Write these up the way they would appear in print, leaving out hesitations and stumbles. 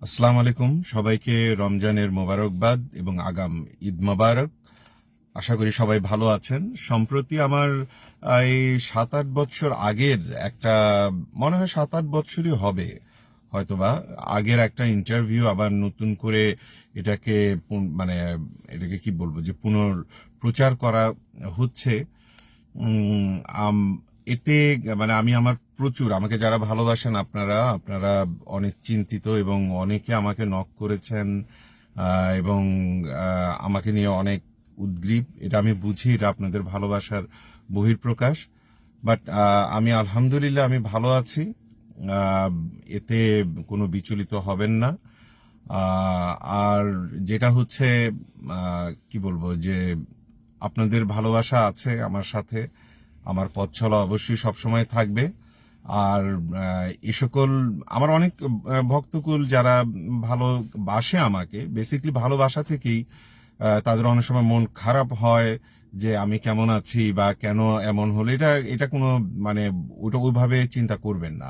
আসসালামু আলাইকুম, সবাইকে রমজানের মোবারকবাদ এবং আগাম ঈদ মোবারক। আশা করি সবাই ভালো আছেন। সম্প্রতি আমার এই 7-8 বছর আগের একটা, মনে হয় 7-8 বছরই হবে হয়তোবা, আগের একটা ইন্টারভিউ আবার নতুন করে এটাকে মানে এটাকে কি বলবো, যে পুনর্প্রচার করা হচ্ছে। উম, এতে মানে আমি আমার প্রচুর, আমাকে যারা ভালোবাসেন আপনারা আপনারা অনেক চিন্তিত এবং অনেকে আমাকে নক করেছেন, এবং আমাকে নিয়ে অনেক উদ্গ্রীব। এটা আমি বুঝি, এটা আপনাদের ভালোবাসার বহিঃপ্রকাশ। বাট আমি আলহামদুলিল্লাহ আমি ভালো আছি। আহ, এতে কোনো বিচলিত হবেন না। আর যেটা হচ্ছে, কি বলবো, যে আপনাদের ভালোবাসা আছে আমার সাথে, আমার পথ চলা অবশ্যই সবসময় থাকবে। আর এ সকল আমার অনেক ভক্তকুল যারা ভালোবাসে আমাকে, বেসিক্যালি ভালোবাসা থেকেই তাদের অনেক সময় মন খারাপ হয় যে আমি কেমন আছি বা কেন এমন হলো। এটা এটা কোনো মানে ওটা ওইভাবে চিন্তা করবেন না।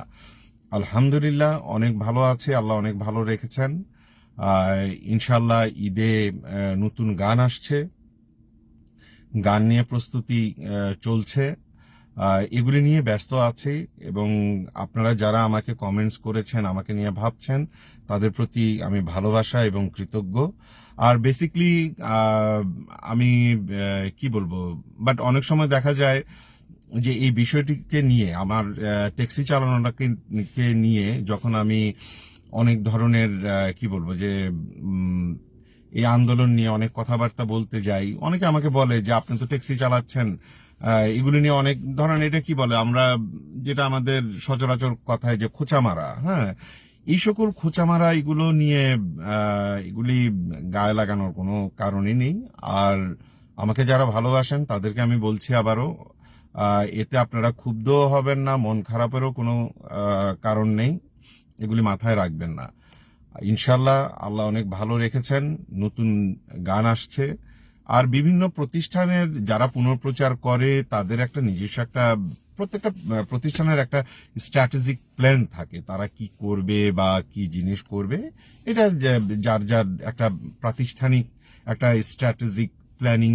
আলহামদুলিল্লাহ অনেক ভালো আছে, আল্লাহ অনেক ভালো রেখেছেন। ইনশাল্লাহ ঈদে নতুন গান আসছে, গান নিয়ে প্রস্তুতি চলছে। এগুলি নিয়ে ব্যস্ত আছি এবং আপনারা যারা আমাকে কমেন্টস করেছেন, আমাকে নিয়ে ভাবছেন, তাদের প্রতি আমি ভালোবাসা এবং কৃতজ্ঞ। আর বেসিক্যালি আমি কি বলবো, বাট অনেক সময় দেখা যায় যে এই বিষয়টিকে নিয়ে, আমার ট্যাক্সি চালানোটাকে নিয়ে যখন আমি অনেক ধরনের কি বলবো, যে উম, এই আন্দোলন নিয়ে অনেক কথাবার্তা বলতে যাই, অনেকে আমাকে বলে যে আপনি তো ট্যাক্সি চালাচ্ছেন, এগুলি নিয়ে অনেক ধরনের, এটা কি বলে আমরা যেটা আমাদের সচরাচর কথায় যে খোঁচা মারা, হ্যাঁ, এই সকল খোঁচা মারা এগুলো নিয়ে এগুলি গায়ে লাগানোর কোনো কারণই নেই। আর আমাকে যারা ভালোবাসেন তাদেরকে আমি বলছি আবারও, এতে আপনারা ক্ষুব্ধও হবেন না, মন খারাপেরও কোনো কারণ নেই, এগুলি মাথায় রাখবেন না। ইনশাল্লাহ আল্লাহ অনেক ভালো রেখেছেন, নতুন গান আসছে। আর বিভিন্ন প্রতিষ্ঠানের যারা পুনঃপ্রচার করে তাদের একটা নিজস্ব একটা, প্রত্যেকটা প্রতিষ্ঠানের একটা স্ট্র্যাটেজিক প্ল্যান থাকে, তারা কি করবে বা কি জিনিস করবে। এটা যার যার একটা প্রাতিষ্ঠানিক একটা স্ট্র্যাটেজিক প্ল্যানিং